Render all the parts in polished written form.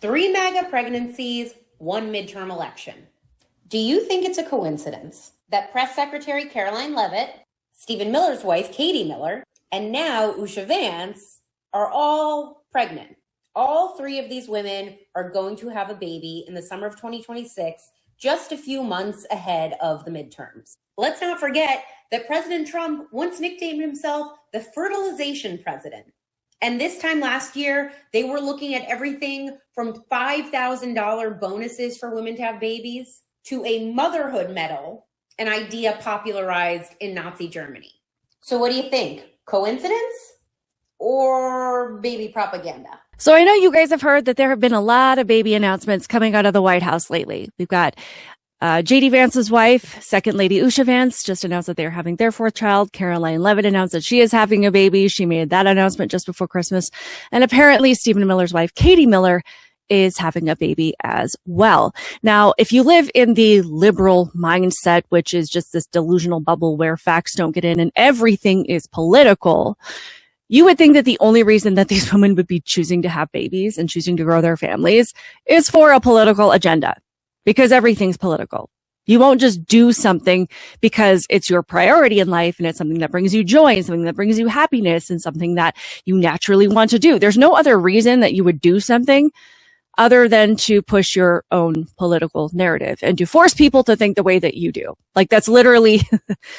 3 MAGA pregnancies, 1 midterm election. Do you think it's a coincidence that Press Secretary Karoline Leavitt, Stephen Miller's wife, Katie Miller, and now Usha Vance are all pregnant? All 3 of these women are going to have a baby in the summer of 2026, just a few months ahead of the midterms. Let's not forget that President Trump once nicknamed himself the fertilization president. And this time last year, they were looking at everything from $5,000 bonuses for women to have babies to a motherhood medal, an idea popularized in Nazi Germany. So what do you think? Coincidence or baby propaganda? So I know you guys have heard that there have been a lot of baby announcements coming out of the White House lately. We've got J.D. Vance's wife, Second Lady Usha Vance, just announced that they're having their 4th child. Karoline Leavitt announced that she is having a baby. She made that announcement just before Christmas. And apparently Stephen Miller's wife, Katie Miller, is having a baby as well. Now, if you live in the liberal mindset, which is just this delusional bubble where facts don't get in and everything is political, you would think that the only reason that these women would be choosing to have babies and choosing to grow their families is for a political agenda, because everything's political. You won't just do something because it's your priority in life and it's something that brings you joy and something that brings you happiness and something that you naturally want to do. There's no other reason that you would do something other than to push your own political narrative and to force people to think the way that you do. Like, that's literally,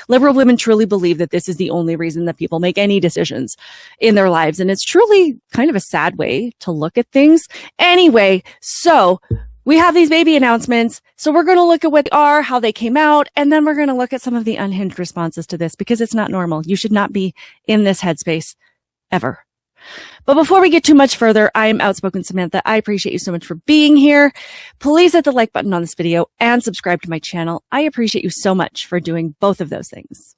liberal women truly believe that this is the only reason that people make any decisions in their lives. And it's truly kind of a sad way to look at things. Anyway, so we have these baby announcements. So we're going to look at what they are, how they came out, and then we're going to look at some of the unhinged responses to this, because it's not normal. You should not be in this headspace ever. But before we get too much further, I'm Outspoken Samantha. I appreciate you so much for being here. Please hit the like button on this video and subscribe to my channel. I appreciate you so much for doing both of those things.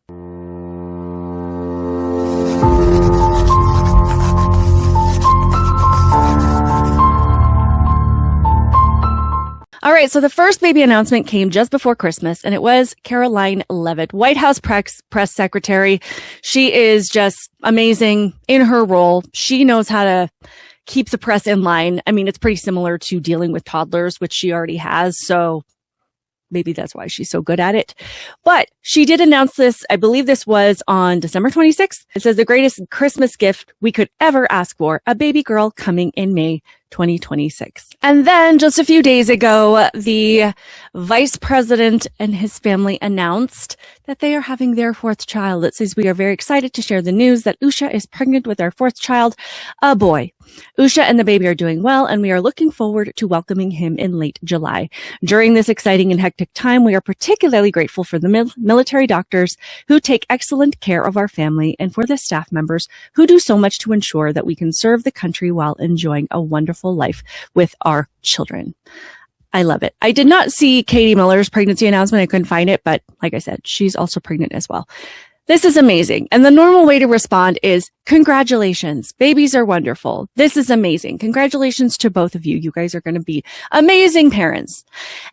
All right, so the first baby announcement came just before Christmas, and it was Karoline Leavitt, White House press secretary. She is just amazing in her role. She knows how to keep the press in line. I mean, it's pretty similar to dealing with toddlers, which she already has, so maybe that's why she's so good at it. But she did announce this. I believe this was on December 26th. It says, the greatest Christmas gift we could ever ask for, a baby girl coming in May 2026. And then just a few days ago, the vice president and his family announced that they are having their 4th child. It says, we are very excited to share the news that Usha is pregnant with our 4th child, a boy. Usha and the baby are doing well, and we are looking forward to welcoming him in late July. During this exciting and hectic time, we are particularly grateful for the military doctors who take excellent care of our family and for the staff members who do so much to ensure that we can serve the country while enjoying a wonderful life with our children. I love it. I did not see Katie Miller's pregnancy announcement. I couldn't find it, but like I said, she's also pregnant as well. This is amazing. And the normal way to respond is, congratulations. Babies are wonderful. This is amazing. Congratulations to both of you. You guys are going to be amazing parents.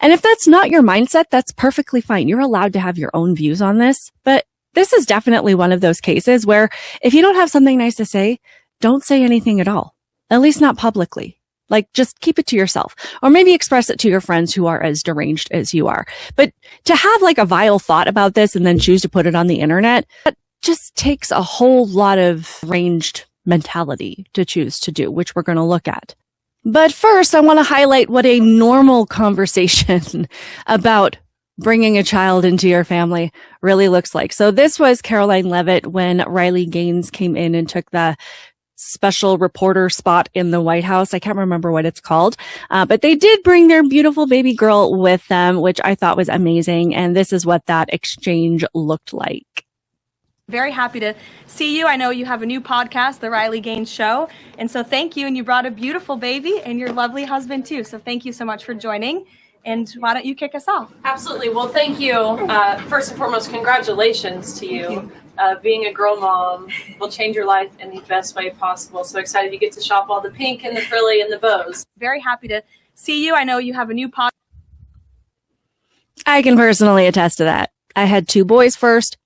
And if that's not your mindset, that's perfectly fine. You're allowed to have your own views on this. But this is definitely one of those cases where if you don't have something nice to say, don't say anything at all. At least not publicly. Like, just keep it to yourself, or maybe express it to your friends who are as deranged as you are. But to have like a vile thought about this and then choose to put it on the internet, that just takes a whole lot of ranged mentality to choose to do, which we're going to look at. But first, I want to highlight what a normal conversation about bringing a child into your family really looks like. So this was Karoline Leavitt when Riley Gaines came in and took the special reporter spot in the White House. I can't remember what it's called, but they did bring their beautiful baby girl with them, which I thought was amazing. And this is what that exchange looked like. Very happy to see you. I know you have a new podcast, The Riley Gaines Show. And so thank you. And you brought a beautiful baby and your lovely husband too. So thank you so much for joining. And why don't you kick us off? Absolutely. Well, thank you. First and foremost, congratulations to you. Being a girl mom will change your life in the best way possible. So excited you get to shop all the pink and the frilly and the bows. Very happy to see you. I know you have a new podcast. I can personally attest to that. I had 2 boys first,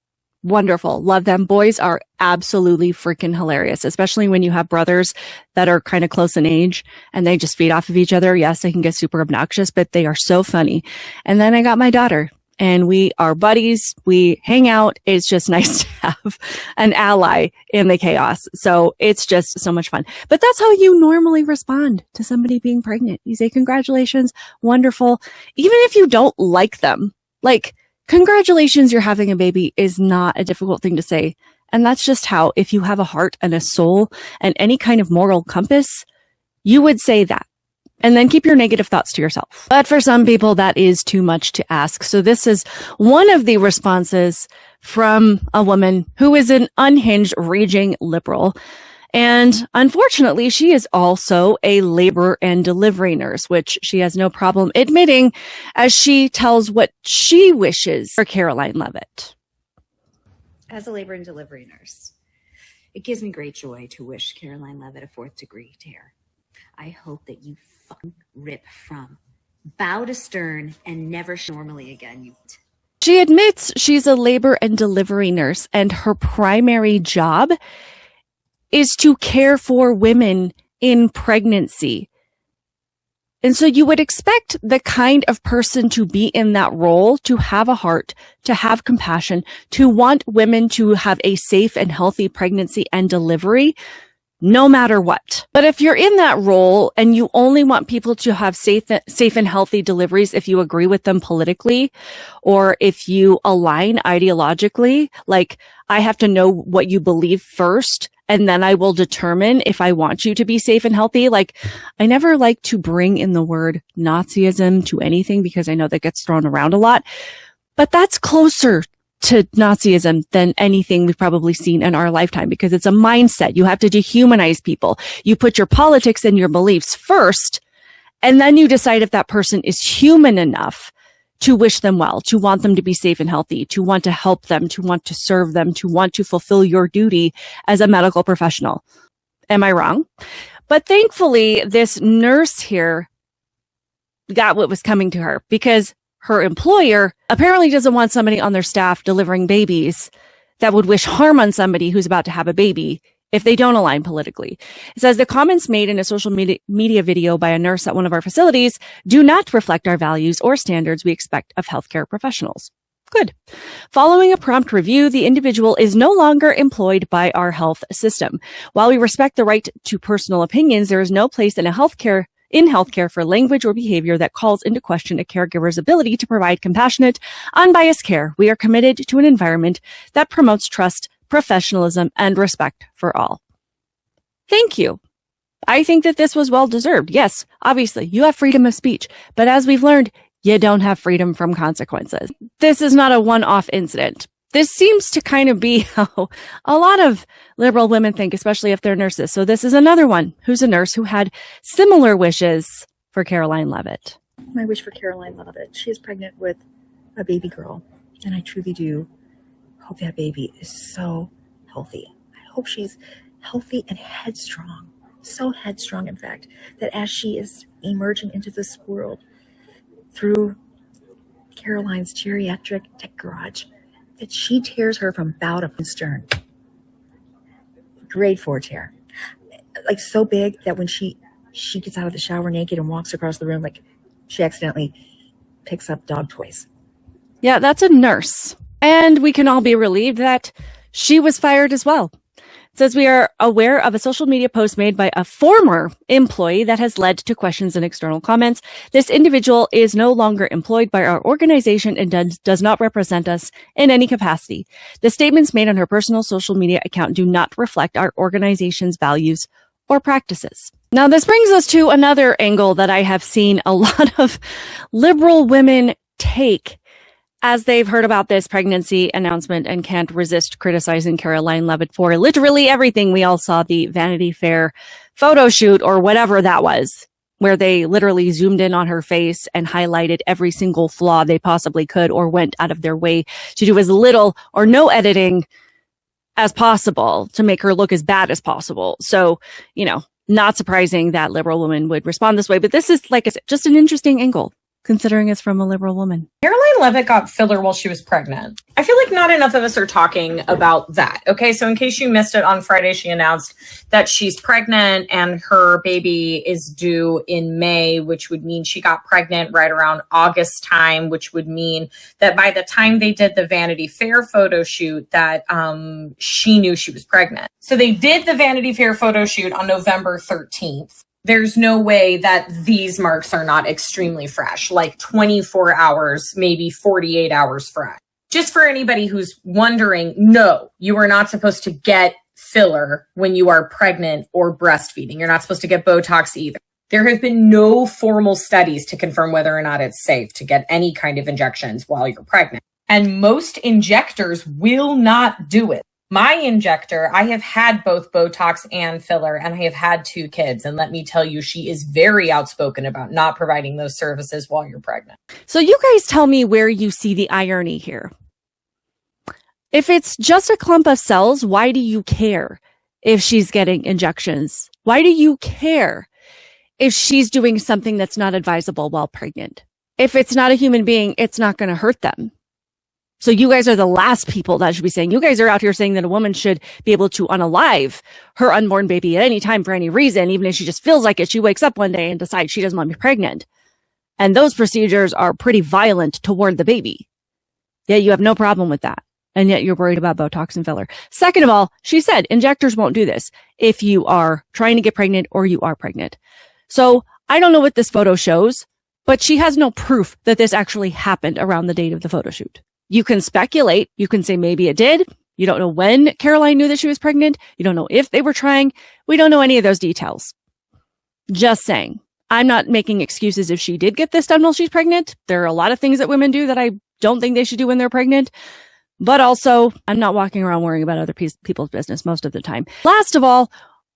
wonderful. Love them. Boys are absolutely freaking hilarious, especially when you have brothers that are kind of close in age and they just feed off of each other. Yes, they can get super obnoxious, but they are so funny. And then I got my daughter and we are buddies. We hang out. It's just nice to have an ally in the chaos. So it's just so much fun. But that's how you normally respond to somebody being pregnant. You say, congratulations, wonderful. Even if you don't like them, like, congratulations, you're having a baby is not a difficult thing to say. And that's just how, if you have a heart and a soul and any kind of moral compass, you would say that. And then keep your negative thoughts to yourself. But for some people, that is too much to ask. So this is one of the responses from a woman who is an unhinged, raging liberal. And unfortunately, she is also a labor and delivery nurse, which she has no problem admitting as she tells what she wishes for Karoline Leavitt. As a labor and delivery nurse, it gives me great joy to wish Karoline Leavitt a 4th degree tear. I hope that you fucking rip from bow to stern and never normally again. She admits she's a labor and delivery nurse, and her primary job is to care for women in pregnancy. And so you would expect the kind of person to be in that role to have a heart, to have compassion, to want women to have a safe and healthy pregnancy and delivery, no matter what. But if you're in that role and you only want people to have safe and healthy deliveries if you agree with them politically, or if you align ideologically, like, I have to know what you believe first, and then I will determine if I want you to be safe and healthy. Like, I never like to bring in the word Nazism to anything because I know that gets thrown around a lot, but that's closer to Nazism than anything we've probably seen in our lifetime, because it's a mindset. You have to dehumanize people. You put your politics and your beliefs first, and then you decide if that person is human enough to wish them well, to want them to be safe and healthy, to want to help them, to want to serve them, to want to fulfill your duty as a medical professional. Am I wrong? But thankfully, this nurse here got what was coming to her, because her employer apparently doesn't want somebody on their staff delivering babies that would wish harm on somebody who's about to have a baby if they don't align politically. It says the comments made in a social media video by a nurse at one of our facilities do not reflect our values or standards we expect of healthcare professionals. Good. Following a prompt review, the individual is no longer employed by our health system. While we respect the right to personal opinions, there is no place in healthcare for language or behavior that calls into question a caregiver's ability to provide compassionate, unbiased care. We are committed to an environment that promotes trust, professionalism, and respect for all. Thank you. I think that this was well deserved. Yes, obviously, you have freedom of speech, but as we've learned, you don't have freedom from consequences. This is not a one-off incident. This seems to kind of be how a lot of liberal women think, especially if they're nurses. So this is another one who's a nurse who had similar wishes for Karoline Leavitt. My wish for Karoline Leavitt. She is pregnant with a baby girl, and I truly do hope that baby is so healthy. I hope she's healthy and headstrong. So headstrong, in fact, that as she is emerging into this world through Karoline's geriatric tech garage, that she tears her from bow to stern. Grade 4 tear. Like, so big that when she gets out of the shower naked and walks across the room, like she accidentally picks up dog toys. Yeah, that's a nurse. And we can all be relieved that she was fired as well. It says we are aware of a social media post made by a former employee that has led to questions and external comments. This individual is no longer employed by our organization and does not represent us in any capacity. The statements made on her personal social media account do not reflect our organization's values or practices. Now, this brings us to another angle that I have seen a lot of liberal women take as they've heard about this pregnancy announcement and can't resist criticizing Karoline Leavitt for literally everything. We all saw the Vanity Fair photo shoot or whatever that was, where they literally zoomed in on her face and highlighted every single flaw they possibly could, or went out of their way to do as little or no editing as possible to make her look as bad as possible. So, not surprising that liberal women would respond this way. But this is, like I said, just an interesting angle. considering it's from a liberal woman. Karoline Leavitt got filler while she was pregnant. I feel like not enough of us are talking about that. Okay, so in case you missed it, on Friday, she announced that she's pregnant and her baby is due in May, which would mean she got pregnant right around August time, which would mean that by the time they did the Vanity Fair photo shoot that she knew she was pregnant. So they did the Vanity Fair photo shoot on November 13th. There's no way that these marks are not extremely fresh, like 24 hours, maybe 48 hours fresh. Just for anybody who's wondering, no, you are not supposed to get filler when you are pregnant or breastfeeding. You're not supposed to get Botox either. There have been no formal studies to confirm whether or not it's safe to get any kind of injections while you're pregnant. And most injectors will not do it. My injector, I have had both Botox and filler, and I have had 2 kids. And let me tell you, she is very outspoken about not providing those services while you're pregnant. So you guys tell me where you see the irony here. If it's just a clump of cells, why do you care if she's getting injections? Why do you care if she's doing something that's not advisable while pregnant? If it's not a human being, it's not going to hurt them. So you guys are the last people that should be saying, you guys are out here saying that a woman should be able to unalive her unborn baby at any time for any reason, even if she just feels like it. She wakes up one day and decides she doesn't want to be pregnant. And those procedures are pretty violent toward the baby. Yet you have no problem with that. And yet you're worried about Botox and filler. Second of all, she said injectors won't do this if you are trying to get pregnant or you are pregnant. So I don't know what this photo shows, but she has no proof that this actually happened around the date of the photo shoot. You can speculate. You can say maybe it did. You don't know when Karoline knew that she was pregnant. You don't know if they were trying. We don't know any of those details. Just saying. I'm not making excuses if she did get this done while she's pregnant. There are a lot of things that women do that I don't think they should do when they're pregnant. But also, I'm not walking around worrying about other people's business most of the time. Last of all,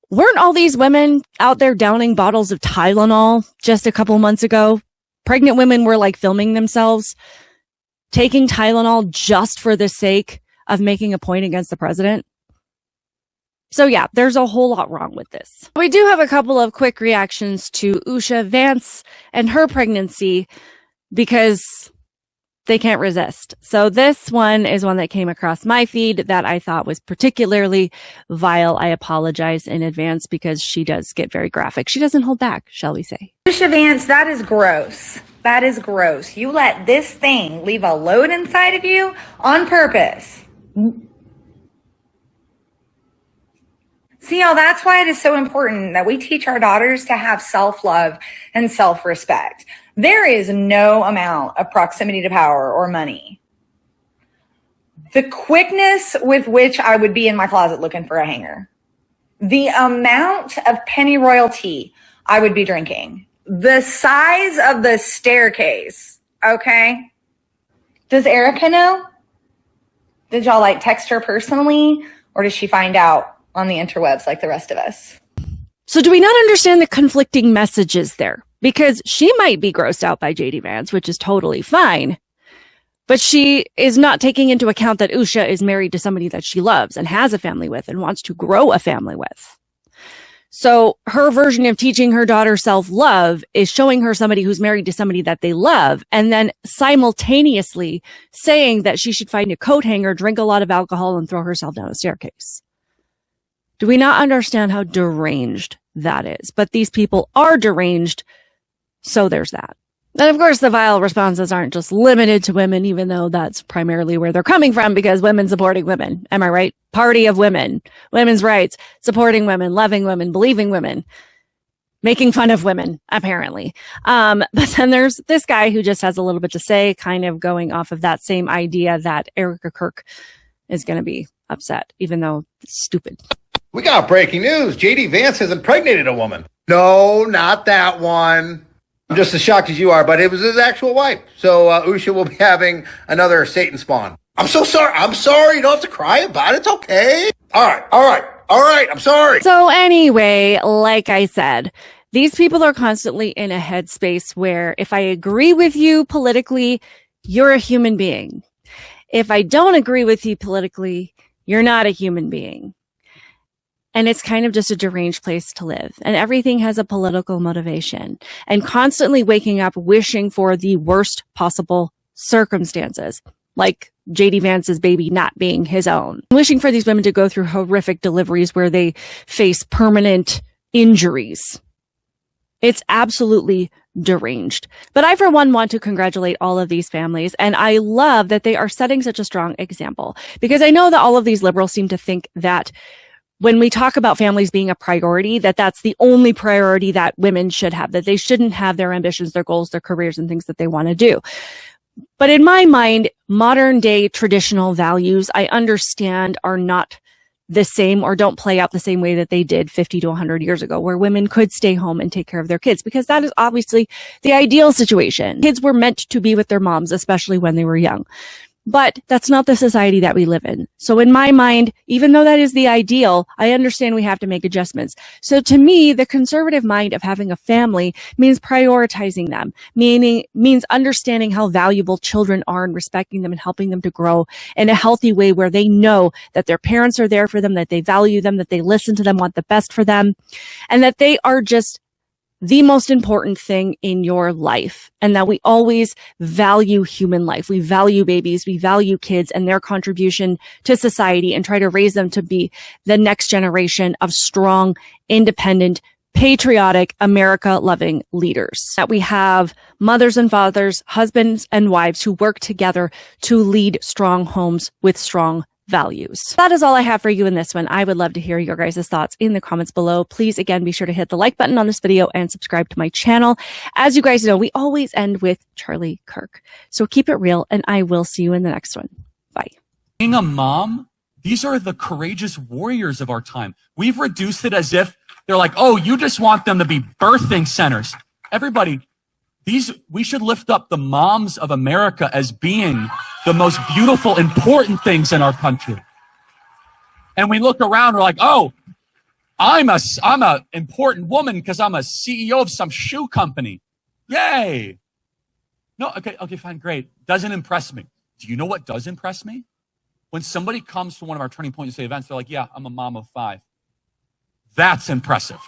weren't all these women out there downing bottles of Tylenol just a couple months ago? Pregnant women were like filming themselves taking Tylenol just for the sake of making a point against the president. So yeah, there's a whole lot wrong with this. We do have a couple of quick reactions to Usha, Vance, and her pregnancy because they can't resist. So this one is one that came across my feed that I thought was particularly vile. I apologize in advance because she does get very graphic. She doesn't hold back, shall we say. Usha, Vance, that is gross. That is gross. You let this thing leave a load inside of you on purpose. See, that's why it is so important that we teach our daughters to have self-love and self-respect. There is no amount of proximity to power or money. The quickness with which I would be in my closet looking for a hanger. The amount of pennyroyal tea I would be drinking. The size of the staircase, okay? Does Erica know? Did y'all like text her personally? Or does she find out on the interwebs like the rest of us? So do we not understand the conflicting messages there? Because she might be grossed out by JD Vance, which is totally fine. But she is not taking into account that Usha is married to somebody that she loves and has a family with and wants to grow a family with. So her version of teaching her daughter self-love is showing her somebody who's married to somebody that they love and then simultaneously saying that she should find a coat hanger, drink a lot of alcohol, and throw herself down a staircase. Do we not understand how deranged that is? But these people are deranged, so there's that. And of course, the vile responses aren't just limited to women, even though that's primarily where they're coming from, because women supporting women. Am I right? Party of women, women's rights, supporting women, loving women, believing women, making fun of women, apparently. But then there's this guy who just has a little bit to say, kind of going off of that same idea that Kirk is going to be upset, even though it's stupid. We got breaking news. JD Vance has impregnated a woman. No, not that one. I'm just as shocked as you are, but it was his actual wife. So Usha will be having another Satan spawn. I'm so sorry. I'm sorry. You don't have to cry about it. It's okay. All right. I'm sorry. So anyway, like I said, these people are constantly in a headspace where if I agree with you politically, you're a human being. If I don't agree with you politically, you're not a human being. And it's kind of just a deranged place to live. And everything has a political motivation. And constantly waking up wishing for the worst possible circumstances, like JD Vance's baby not being his own. Wishing for these women to go through horrific deliveries where they face permanent injuries. It's absolutely deranged. But I, for one, want to congratulate all of these families. And I love that they are setting such a strong example, because I know that all of these liberals seem to think that when we talk about families being a priority, that that's the only priority that women should have, that they shouldn't have their ambitions, their goals, their careers, and things that they want to do. But in my mind, modern day traditional values, I understand, are not the same or don't play out the same way that they did 50 to 100 years ago, where women could stay home and take care of their kids, because that is obviously the ideal situation. Kids were meant to be with their moms, especially when they were young. But that's not the society that we live in. So in my mind, even though that is the ideal, I understand we have to make adjustments. So to me, the conservative mind of having a family means prioritizing them, means understanding how valuable children are and respecting them and helping them to grow in a healthy way where they know that their parents are there for them, that they value them, that they listen to them, want the best for them, and that they are just the most important thing in your life, and that we always value human life. We value babies, we value kids and their contribution to society, and try to raise them to be the next generation of strong, independent, patriotic, America-loving leaders. That we have mothers and fathers, husbands and wives who work together to lead strong homes with strong values. That is all I have for you in this one. I would love to hear your guys' thoughts in the comments below. Please, again, be sure to hit the like button on this video and subscribe to my channel. As you guys know, we always end with Charlie Kirk. So keep it real, and I will see you in the next one. Bye. Being a mom, these are the courageous warriors of our time. We've reduced it as if they're like, oh, you just want them to be birthing centers. Everybody, we should lift up the moms of America as being the most beautiful, important things in our country. And we look around, we're like, oh, I'm a important woman because I'm a CEO of some shoe company. Yay. No, okay, fine, great. Doesn't impress me. Do you know what does impress me? When somebody comes to one of our Turning Point USA events, they're like, yeah, I'm a mom of 5. That's impressive.